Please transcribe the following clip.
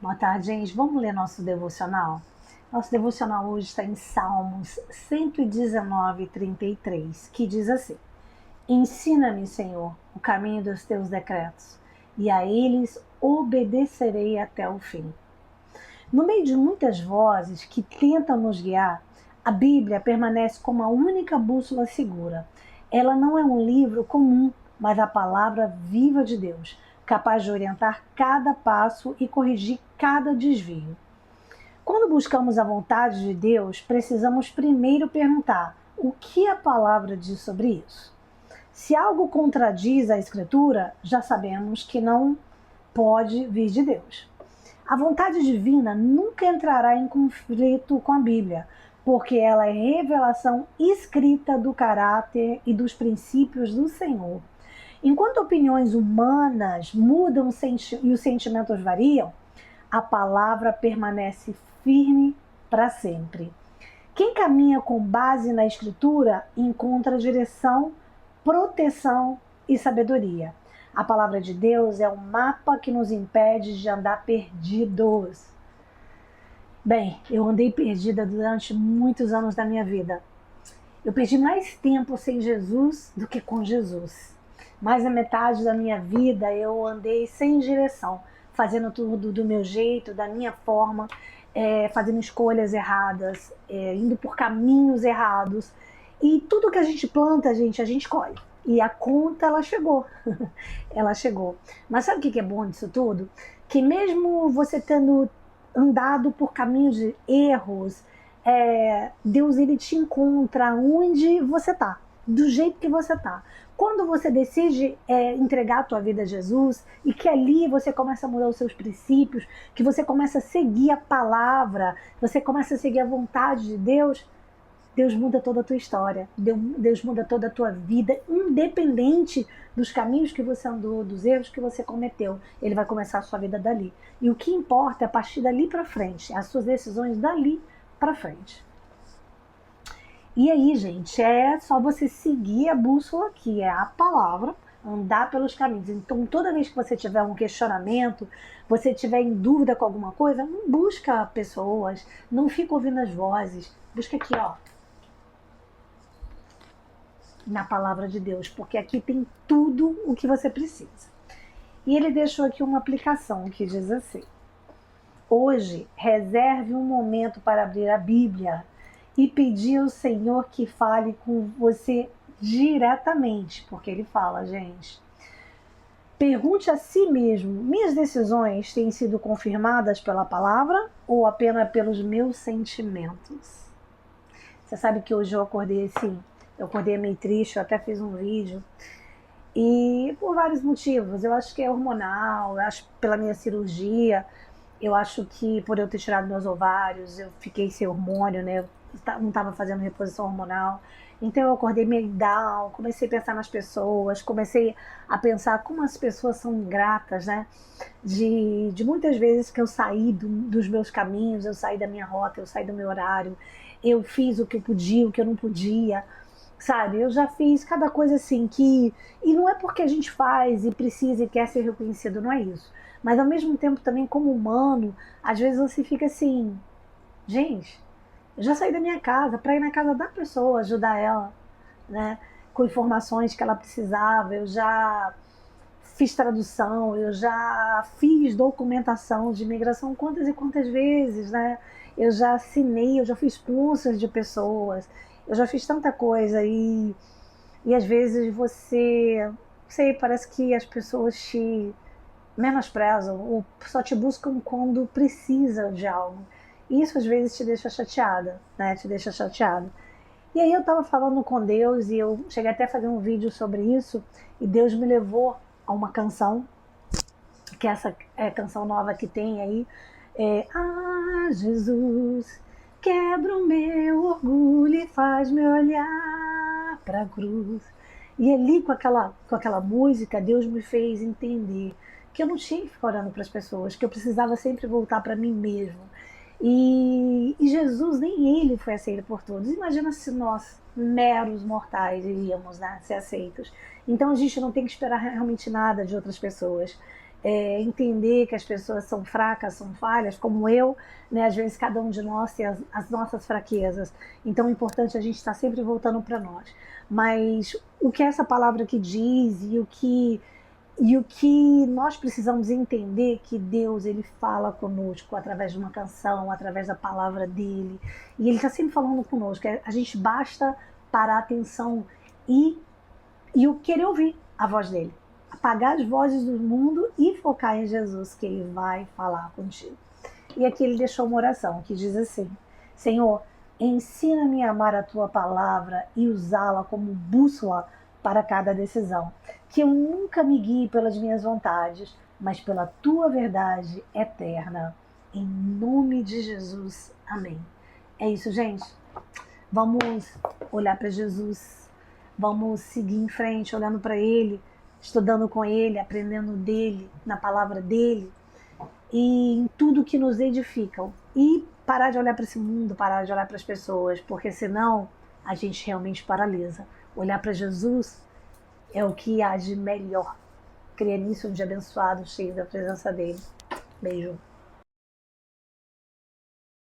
Boa tarde, gente. Vamos ler nosso devocional? Nosso devocional hoje está em Salmos 119, 33, que diz assim: Ensina-me, Senhor, o caminho dos teus decretos, e a eles obedecerei até o fim. No meio de muitas vozes que tentam nos guiar, a Bíblia permanece como a única bússola segura. Ela não é um livro comum, mas a palavra viva de Deus, capaz de orientar cada passo e corrigir cada desvio. Quando buscamos a vontade de Deus, precisamos primeiro perguntar: o que a palavra diz sobre isso? Se algo contradiz a Escritura, já sabemos que não pode vir de Deus. A vontade divina nunca entrará em conflito com a Bíblia, porque ela é revelação escrita do caráter e dos princípios do Senhor. Enquanto opiniões humanas mudam e os sentimentos variam, a palavra permanece firme para sempre. Quem caminha com base na Escritura encontra direção, proteção e sabedoria. A palavra de Deus é um mapa que nos impede de andar perdidos. Bem, eu andei perdida durante muitos anos da minha vida. Eu perdi mais tempo sem Jesus do que com Jesus. Mais da metade da minha vida eu andei sem direção, fazendo tudo do meu jeito, da minha forma, fazendo escolhas erradas, indo por caminhos errados. E tudo que a gente planta, a gente colhe. E a conta, ela chegou. Ela chegou. Mas sabe o que é bom disso tudo? Que mesmo você tendo andado por caminhos de erros, Deus, ele te encontra onde você está, do jeito que você está. Quando você decide entregar a tua vida a Jesus e que ali você começa a mudar os seus princípios, que você começa a seguir a palavra, você começa a seguir a vontade de Deus, Deus muda toda a tua história, Deus muda toda a tua vida, independente dos caminhos que você andou, dos erros que você cometeu. Ele vai começar a sua vida dali. E o que importa é a partir dali para frente, as suas decisões dali para frente. E aí, gente, é só você seguir a bússola, que é a palavra, andar pelos caminhos. Então, toda vez que você tiver um questionamento, você tiver em dúvida com alguma coisa, não busca pessoas, não fica ouvindo as vozes. Busca aqui, ó, na palavra de Deus, porque aqui tem tudo o que você precisa. E ele deixou aqui uma aplicação que diz assim: hoje, reserve um momento para abrir a Bíblia e pedir ao Senhor que fale com você diretamente, porque ele fala, gente. Pergunte a si mesmo: minhas decisões têm sido confirmadas pela palavra ou apenas pelos meus sentimentos? Você sabe que hoje eu acordei assim, eu acordei meio triste, eu até fiz um vídeo, e por vários motivos. Eu acho que é hormonal, eu acho pela minha cirurgia, eu acho que por eu ter tirado meus ovários, eu fiquei sem hormônio, né? Eu não estava fazendo reposição hormonal. Então eu acordei meio down, comecei a pensar nas pessoas, comecei a pensar como as pessoas são ingratas, né? De muitas vezes que eu saí dos meus caminhos, eu saí da minha rota, eu saí do meu horário, eu fiz o que eu podia, o que eu não podia, sabe? Eu já fiz cada coisa assim que... E não é porque a gente faz e precisa e quer ser reconhecido, não é isso. Mas ao mesmo tempo também como humano, às vezes você fica assim, gente... Eu já saí da minha casa para ir na casa da pessoa, ajudar ela, né, com informações que ela precisava. Eu já fiz tradução, eu já fiz documentação de imigração quantas e quantas vezes, né? Eu já assinei, eu já fiz sponsors de pessoas, eu já fiz tanta coisa e às vezes você, não sei, parece que as pessoas te menosprezam ou só te buscam quando precisam de algo. Isso às vezes te deixa chateada, né? Te deixa chateada. E aí eu tava falando com Deus e eu cheguei até a fazer um vídeo sobre isso e Deus me levou a uma canção, que essa canção nova que tem aí, Jesus, quebra o meu orgulho e faz-me olhar pra cruz. E ali com aquela música, Deus me fez entender que eu não tinha que ficar orando para as pessoas, que eu precisava sempre voltar para mim mesmo. E Jesus, nem ele foi aceito por todos. Imagina se nós, meros mortais, iríamos, né, ser aceitos. Então a gente não tem que esperar realmente nada de outras pessoas. entender que as pessoas são fracas, são falhas, como eu, né? Às vezes cada um de nós tem as nossas fraquezas. Então é importante a gente estar sempre voltando para nós. Mas o que essa palavra que diz e o que nós precisamos entender que Deus, ele fala conosco através de uma canção, através da palavra dele. E ele está sempre falando conosco. A gente basta parar a atenção e o querer ouvir a voz dele. Apagar as vozes do mundo e focar em Jesus, que ele vai falar contigo. E aqui ele deixou uma oração que diz assim: Senhor, ensina-me a amar a tua palavra e usá-la como bússola para cada decisão. Que eu nunca me guie pelas minhas vontades, mas pela tua verdade eterna. Em nome de Jesus. Amém. É isso, gente. Vamos olhar para Jesus. Vamos seguir em frente, olhando para ele, estudando com ele, aprendendo dele, na palavra dele e em tudo que nos edificam. E parar de olhar para esse mundo, parar de olhar para as pessoas, porque senão a gente realmente paralisa. Olhar para Jesus é o que há de melhor. Crer nisso, um dia abençoado, cheio da presença dele. Beijo.